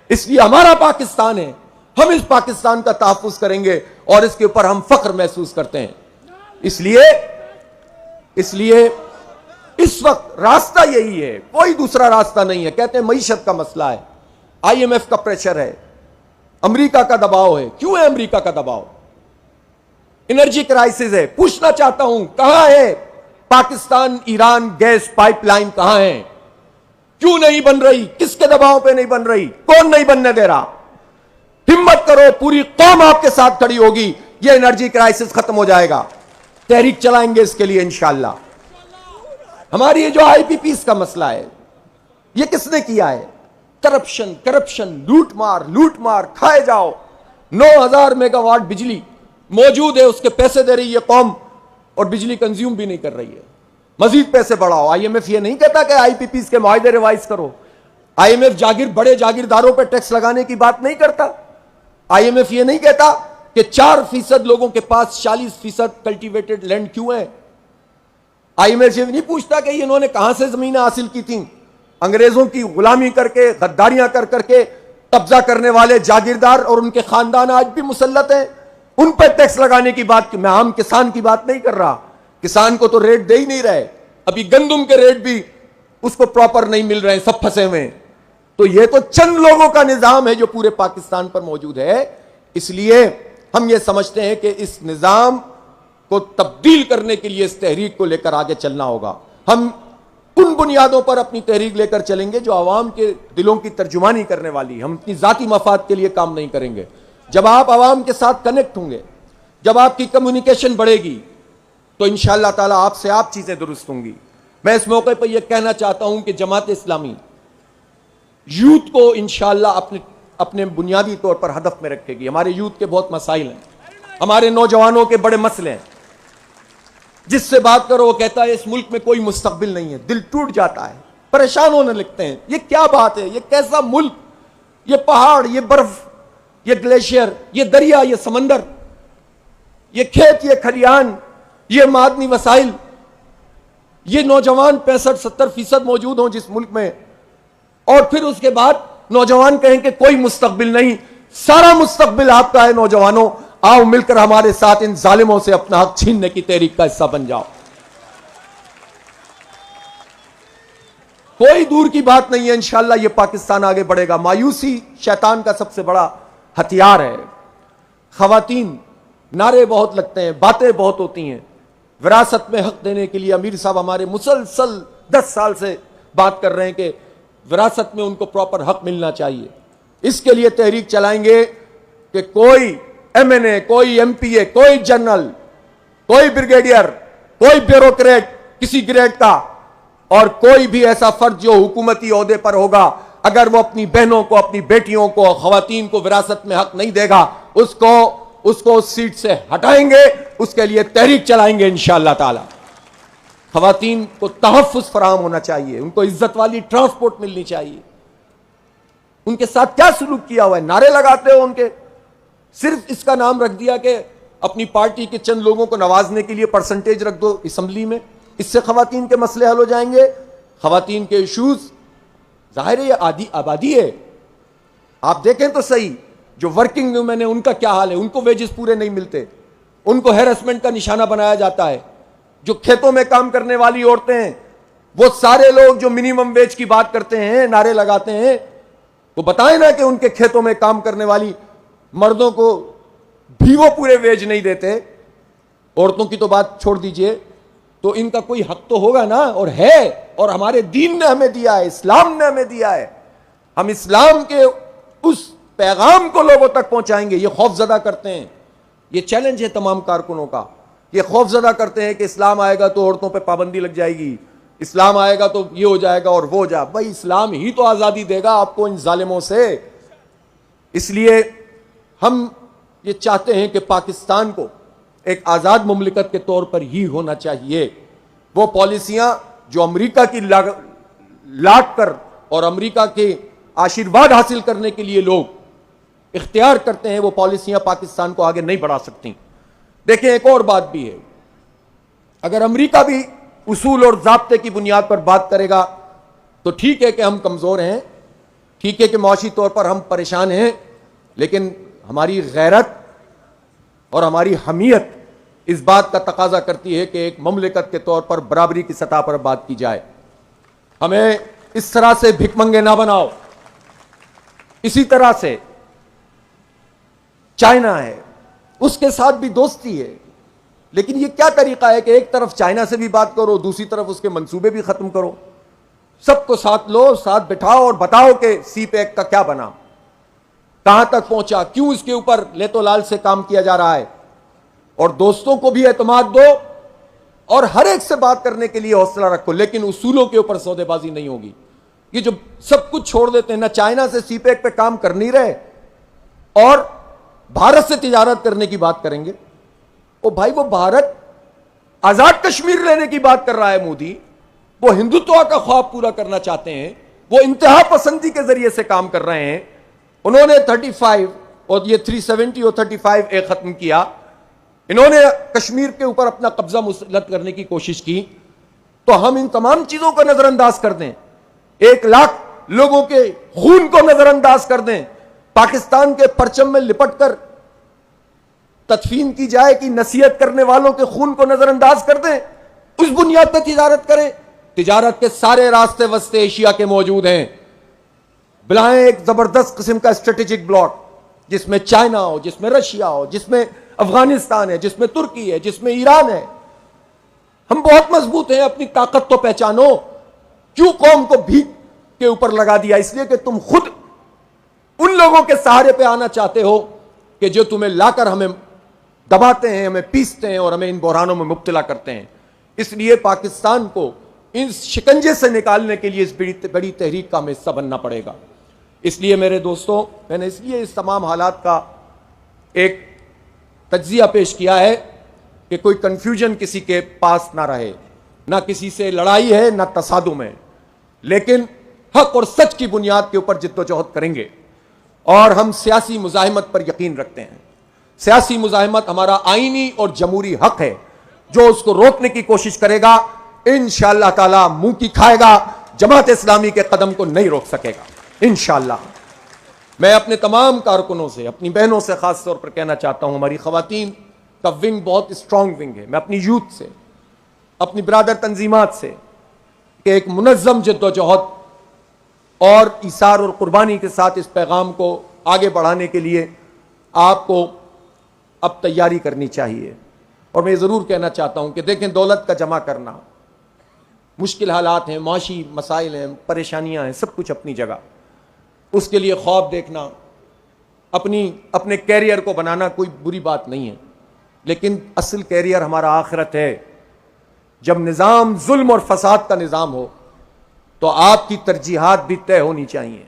اس لیے ہمارا پاکستان ہے. ہم اس پاکستان کا تحفظ کریں گے اور اس کے اوپر ہم فخر محسوس کرتے ہیں. اس لیے اس وقت راستہ یہی ہے، کوئی دوسرا راستہ نہیں ہے. کہتے ہیں معیشت کا مسئلہ ہے، آئی ایم ایف کا پریشر ہے، امریکہ کا دباؤ ہے. کیوں ہے امریکہ کا دباؤ؟ انرجی کرائسس ہے. پوچھنا چاہتا ہوں کہاں ہے Pakistan Iran gas pipeline? کہاں ہے؟ کیوں نہیں بن رہی؟ کس کے دباؤ پہ نہیں بن رہی؟ کون نہیں بننے دے رہا؟ ہمت کرو، پوری قوم آپ کے ساتھ کھڑی ہوگی، یہ انرجی کرائسس ختم ہو جائے گا. تحریک چلائیں گے اس کے لیے انشاءاللہ. ہماری یہ جو آئی پی پیز کا مسئلہ ہے، یہ کس نے کیا ہے؟ کرپشن، لوٹ مار، کھائے جاؤ. 9000 میگا واٹ بجلی موجود ہے، اس کے پیسے دے رہی ہے قوم اور بجلی کنزیوم بھی نہیں کر رہی ہے. مزید پیسے بڑھاؤ. آئی ایم ایف یہ نہیں کہتا کہ آئی پی پیز کے معاہدے ریوائز کرو. آئی ایم ایف بڑے جاگیرداروں پہ ٹیکس لگانے کی بات نہیں کرتا. آئی ایم ایف یہ نہیں کہتا کہ 4% لوگوں کے پاس 40% کلٹیویٹڈ لینڈ کیوں ہے. آئی ایم ایف یہ نہیں پوچھتا کہ انہوں نے کہاں سے زمینیں حاصل کی تھیں. انگریزوں کی غلامی کر کے، غداریاں کر کے قبضہ کرنے والے جاگیردار اور ان کے خاندان آج بھی مسلط ہیں. ان پہ ٹیکس لگانے کی بات، میں عام کسان کی بات نہیں کر رہا. کسان کو تو ریٹ دے ہی نہیں رہے. ابھی گندم کے ریٹ بھی اس کو پراپر نہیں مل رہے ہیں، سب پھنسے ہوئے ہیں. تو یہ تو چند لوگوں کا نظام ہے جو پورے پاکستان پر موجود ہے. اس لیے ہم یہ سمجھتے ہیں کہ اس نظام کو تبدیل کرنے کے لیے اس تحریک کو لے کر آگے چلنا ہوگا. ہم ان بنیادوں پر اپنی تحریک لے کر چلیں گے جو عوام کے دلوں کی ترجمانی کرنے والی. ہم اپنی ذاتی مفاد کے لیے کام نہیں کریں گے. جب آپ عوام کے ساتھ کنیکٹ ہوں گے، جب آپ کی کمیونیکیشن بڑھے گی، تو انشاءاللہ تعالیٰ آپ سے آپ چیزیں درست ہوں گی. میں اس موقع پر یہ کہنا چاہتا ہوں کہ جماعت اسلامی یوتھ کو انشاءاللہ اپنے بنیادی طور پر ہدف میں رکھے گی. ہمارے یوتھ کے بہت مسائل ہیں، ہمارے نوجوانوں کے بڑے مسئلے ہیں. جس سے بات کرو وہ کہتا ہے اس ملک میں کوئی مستقبل نہیں ہے. دل ٹوٹ جاتا ہے، پریشان ہونے لگتے ہیں. یہ کیا بات ہے؟ یہ کیسا ملک؟ یہ پہاڑ، یہ برف، یہ گلیشیئر، یہ دریا، یہ سمندر، یہ کھیت، یہ کھلیان، یہ معدنی وسائل، یہ نوجوان 65-70% موجود ہوں جس ملک میں، اور پھر اس کے بعد نوجوان کہیں کہ کوئی مستقبل نہیں. سارا مستقبل آپ کا ہے نوجوانوں. آؤ مل کر ہمارے ساتھ ان ظالموں سے اپنا حق چھیننے کی تحریک کا حصہ بن جاؤ. کوئی دور کی بات نہیں ہے، انشاءاللہ یہ پاکستان آگے بڑھے گا. مایوسی شیطان کا سب سے بڑا ہتھیار ہے. خواتین نعرے بہت لگتے ہیں، باتیں بہت ہوتی ہیں. وراثت میں حق دینے کے لیے امیر صاحب ہمارے مسلسل 10 سال سے بات کر رہے ہیں کہ وراثت میں ان کو پراپر حق ملنا چاہیے. اس کے لیے تحریک چلائیں گے کہ کوئی ایم این اے، کوئی ایم پی اے، کوئی جنرل، کوئی بریگیڈیئر، کوئی بیوروکریٹ کسی گریڈ کا، اور کوئی بھی ایسا فرد جو حکومتی عہدے پر ہوگا، اگر وہ اپنی بہنوں کو، اپنی بیٹیوں کو، خواتین کو وراثت میں حق نہیں دے گا، اس کو اس سیٹ سے ہٹائیں گے. اس کے لیے تحریک چلائیں گے انشاءاللہ تعالی. خواتین کو تحفظ فراہم ہونا چاہیے، ان کو عزت والی ٹرانسپورٹ ملنی چاہیے. ان کے ساتھ کیا سلوک کیا ہوا ہے؟ نعرے لگاتے ہو ان کے، صرف اس کا نام رکھ دیا کہ اپنی پارٹی کے چند لوگوں کو نوازنے کے لیے پرسنٹیج رکھ دو اسمبلی میں، اس سے خواتین کے مسئلے حل ہو جائیں گے، خواتین کے ایشوز۔ ظاہر ہے یہ آبادی ہے، آپ دیکھیں تو صحیح، جو ورکنگ ویمن ہیں ان کا کیا حال ہے، ان کو ویجز پورے نہیں ملتے، ان کو ہیرسمنٹ کا نشانہ بنایا جاتا ہے۔ جو کھیتوں میں کام کرنے والی عورتیں ہیں، وہ سارے لوگ جو منیمم ویج کی بات کرتے ہیں، نعرے لگاتے ہیں، وہ بتائیں نا کہ ان کے کھیتوں میں کام کرنے والی مردوں کو بھی وہ پورے ویج نہیں دیتے، عورتوں کی تو بات چھوڑ دیجئے، تو ان کا کوئی حق تو ہوگا نا، اور ہے، اور ہمارے دین نے ہمیں دیا ہے، اسلام نے ہمیں دیا ہے، ہم اسلام کے اس پیغام کو لوگوں تک پہنچائیں گے۔ یہ خوف زدہ کرتے ہیں، یہ چیلنج ہے تمام کارکنوں کا، یہ خوف زدہ کرتے ہیں کہ اسلام آئے گا تو عورتوں پہ پابندی لگ جائے گی، اسلام آئے گا تو یہ ہو جائے گا اور وہ ہو جائے۔ بھائی اسلام ہی تو آزادی دے گا آپ کو ان ظالموں سے۔ اس لیے ہم یہ چاہتے ہیں کہ پاکستان کو ایک آزاد مملکت کے طور پر ہی ہونا چاہیے۔ وہ پالیسیاں جو امریکہ کی لاٹ کر اور امریکہ کے آشیرواد حاصل کرنے کے لیے لوگ اختیار کرتے ہیں، وہ پالیسیاں پاکستان کو آگے نہیں بڑھا سکتی۔ دیکھیں ایک اور بات بھی ہے، اگر امریکہ بھی اصول اور ضابطے کی بنیاد پر بات کرے گا تو ٹھیک ہے کہ ہم کمزور ہیں، ٹھیک ہے کہ معاشی طور پر ہم پریشان ہیں، لیکن ہماری غیرت اور ہماری حمیت اس بات کا تقاضا کرتی ہے کہ ایک مملکت کے طور پر برابری کی سطح پر بات کی جائے۔ ہمیں اس طرح سے بھک منگے نہ بناؤ۔ اسی طرح سے چائنا ہے، اس کے ساتھ بھی دوستی ہے، لیکن یہ کیا طریقہ ہے کہ ایک طرف چائنا سے بھی بات کرو، دوسری طرف اس کے منصوبے بھی ختم کرو؟ سب کو ساتھ لو، ساتھ بٹھاؤ اور بتاؤ کہ سی پیک کا کیا بنا، کہاں تک پہنچا، کیوں اس کے اوپر لیتو لال سے کام کیا جا رہا ہے، اور دوستوں کو بھی اعتماد دو اور ہر ایک سے بات کرنے کے لیے حوصلہ رکھو، لیکن اصولوں کے اوپر سودے بازی نہیں ہوگی۔ یہ جو سب کچھ چھوڑ دیتے ہیں، نہ چائنا سے سی پیک پہ کام کر نہیں رہے اور بھارت سے تجارت کرنے کی بات کریں گے۔ او بھائی، وہ بھارت آزاد کشمیر لینے کی بات کر رہا ہے مودی، وہ ہندوتوا کا خواب پورا کرنا چاہتے ہیں، وہ انتہا پسندی کے ذریعے سے کام کر رہے ہیں۔ انہوں نے 35 اور یہ 370 اور 35 ایک ختم کیا، انہوں نے کشمیر کے اوپر اپنا قبضہ مسلط کرنے کی کوشش کی، تو ہم ان تمام چیزوں کو نظر انداز کر دیں، 1 لاکھ لوگوں کے خون کو نظر انداز کر دیں، پاکستان کے پرچم میں لپٹ کر تدفین کی جائے کہ نصیحت کرنے والوں کے خون کو نظر انداز کر دیں، اس بنیاد پر تجارت کریں؟ تجارت کے سارے راستے وسط ایشیا کے موجود ہیں، بلائیں ایک زبردست قسم کا اسٹریٹجک بلاک جس میں چائنا ہو، جس میں رشیا ہو، جس میں افغانستان ہے، جس میں ترکی ہے، جس میں ایران ہے۔ ہم بہت مضبوط ہیں، اپنی طاقت تو پہچانو۔ کیوں قوم کو بھیک کے اوپر لگا دیا؟ اس لیے کہ تم خود ان لوگوں کے سہارے پہ آنا چاہتے ہو کہ جو تمہیں لا کر ہمیں دباتے ہیں، ہمیں پیستے ہیں اور ہمیں ان بحرانوں میں مبتلا کرتے ہیں۔ اس لیے پاکستان کو ان شکنجے سے نکالنے کے لیے اس بڑی تحریک کا ہمیں حصہ بننا پڑے گا۔ اس لیے میرے دوستوں، میں نے اس لیے اس تمام حالات کا ایک تجزیہ پیش کیا ہے کہ کوئی کنفیوژن کسی کے پاس نہ رہے، نہ کسی سے لڑائی ہے نہ تصادم ہے، لیکن حق اور سچ کی بنیاد کے اوپر جدوجہد کریں گے۔ اور ہم سیاسی مزاحمت پر یقین رکھتے ہیں۔ سیاسی مزاحمت ہمارا آئینی اور جمہوری حق ہے، جو اس کو روکنے کی کوشش کرے گا انشاءاللہ تعالی منہ کی کھائے گا، جماعت اسلامی کے قدم کو نہیں روک سکے گا انشاءاللہ۔ میں اپنے تمام کارکنوں سے، اپنی بہنوں سے خاص طور پر کہنا چاہتا ہوں، ہماری خواتین کا ونگ بہت اسٹرانگ ونگ ہے، میں اپنی یوتھ سے، اپنی برادر تنظیمات سے، کہ ایک منظم جدوجہد اور ایثار اور قربانی کے ساتھ اس پیغام کو آگے بڑھانے کے لیے آپ کو اب تیاری کرنی چاہیے۔ اور میں ضرور کہنا چاہتا ہوں کہ دیکھیں، دولت کا جمع کرنا، مشکل حالات ہیں، معاشی مسائل ہیں، پریشانیاں ہیں، سب کچھ اپنی جگہ، اس کے لیے خواب دیکھنا، اپنے کیریئر کو بنانا کوئی بری بات نہیں ہے، لیکن اصل کیریئر ہمارا آخرت ہے۔ جب نظام ظلم اور فساد کا نظام ہو تو آپ کی ترجیحات بھی طے ہونی چاہیے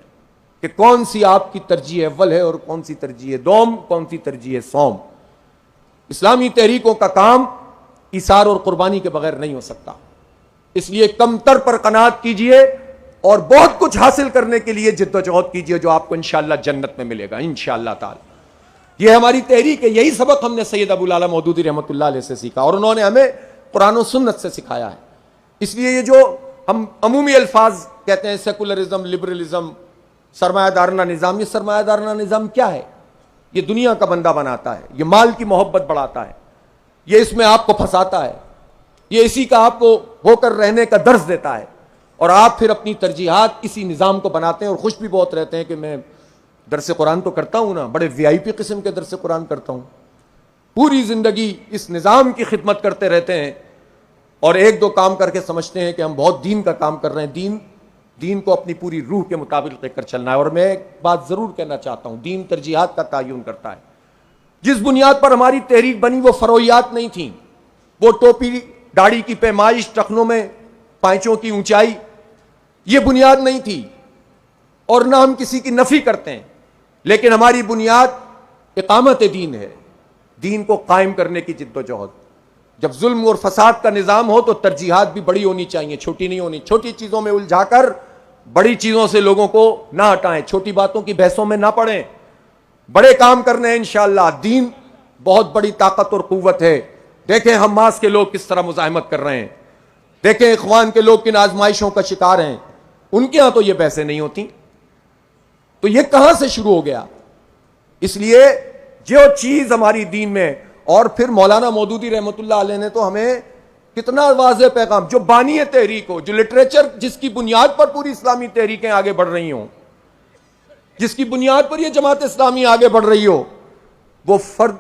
کہ کون سی آپ کی ترجیح اول ہے اور کون سی ترجیح دوم، کون سی ترجیح سوم۔ اسلامی تحریکوں کا کام ایثار اور قربانی کے بغیر نہیں ہو سکتا، اس لیے کم تر پر قناعت کیجئے اور بہت کچھ حاصل کرنے کے لیے جد و جہد کیجیے جو آپ کو انشاءاللہ جنت میں ملے گا انشاءاللہ تعالی۔ یہ ہماری تحریک ہے، یہی سبق ہم نے سید ابو العلا مودودی رحمۃ اللہ علیہ سے سیکھا، اور انہوں نے ہمیں قرآن و سنت سے سکھایا ہے۔ اس لیے یہ جو ہم عمومی الفاظ کہتے ہیں سیکولرزم، لبرلزم، سرمایہ دارانہ نظام، یہ سرمایہ دارانہ نظام کیا ہے؟ یہ دنیا کا بندہ بناتا ہے، یہ مال کی محبت بڑھاتا ہے، یہ اس میں آپ کو پھنساتا ہے، یہ اسی کا آپ کو ہو کر رہنے کا درس دیتا ہے، اور آپ پھر اپنی ترجیحات اسی نظام کو بناتے ہیں اور خوش بھی بہت رہتے ہیں کہ میں درس قرآن تو کرتا ہوں نا، بڑے وی آئی پی قسم کے درس قرآن کرتا ہوں، پوری زندگی اس نظام کی خدمت کرتے رہتے ہیں، اور ایک دو کام کر کے سمجھتے ہیں کہ ہم بہت دین کا کام کر رہے ہیں۔ دین کو اپنی پوری روح کے مطابق لے کر چلنا ہے۔ اور میں ایک بات ضرور کہنا چاہتا ہوں، دین ترجیحات کا تعین کرتا ہے۔ جس بنیاد پر ہماری تحریک بنی وہ فروعیات نہیں تھیں، وہ ٹوپی داڑھی کی پیمائش، ٹخنوں میں پائچوں کی اونچائی، یہ بنیاد نہیں تھی، اور نہ ہم کسی کی نفی کرتے ہیں، لیکن ہماری بنیاد اقامت دین ہے، دین کو قائم کرنے کی جد و جہد۔ جب ظلم اور فساد کا نظام ہو تو ترجیحات بھی بڑی ہونی چاہیے، چھوٹی نہیں ہونی۔ چھوٹی چیزوں میں الجھا کر بڑی چیزوں سے لوگوں کو نہ ہٹائیں، چھوٹی باتوں کی بحثوں میں نہ پڑیں، بڑے کام کرنے ہیں انشاءاللہ۔ دین بہت بڑی طاقت اور قوت ہے۔ دیکھیں حماس کے لوگ کس طرح مزاحمت کر رہے ہیں، دیکھیں اخوان کے لوگ کن آزمائشوں کا شکار ہیں، ان کے ہاں تو یہ بحثیں نہیں ہوتی، تو یہ کہاں سے شروع ہو گیا؟ اس لیے جو چیز ہماری دین میں، اور پھر مولانا مودودی رحمۃ اللہ علیہ نے تو ہمیں کتنا واضح پیغام، جو بانی تحریک ہو، جو لٹریچر جس کی بنیاد پر پوری اسلامی تحریکیں آگے بڑھ رہی ہوں، جس کی بنیاد پر یہ جماعت اسلامی آگے بڑھ رہی ہو، وہ فرد،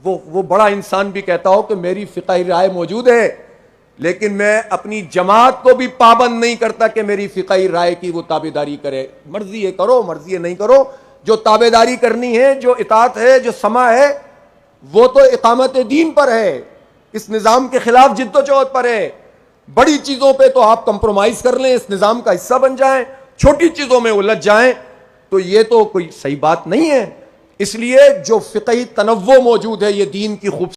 وہ بڑا انسان بھی کہتا ہو کہ میری فقہی رائے موجود ہے، لیکن میں اپنی جماعت کو بھی پابند نہیں کرتا کہ میری فقہی رائے کی وہ تابعداری کرے۔ مرضی ہے کرو، مرضی ہے نہیں کرو، جو تابعداری کرنی ہے، جو اطاعت ہے، جو سماع ہے، وہ تو اقامت دین پر ہے، اس نظام کے خلاف جد و جہد پر ہے۔ بڑی چیزوں پہ تو آپ کمپرومائز کر لیں، اس نظام کا حصہ بن جائیں، چھوٹی چیزوں میں الجھ جائیں، تو یہ تو کوئی صحیح بات نہیں ہے۔ اس لیے جو فقہی تنوع موجود ہے، یہ دین کی خوبصورتی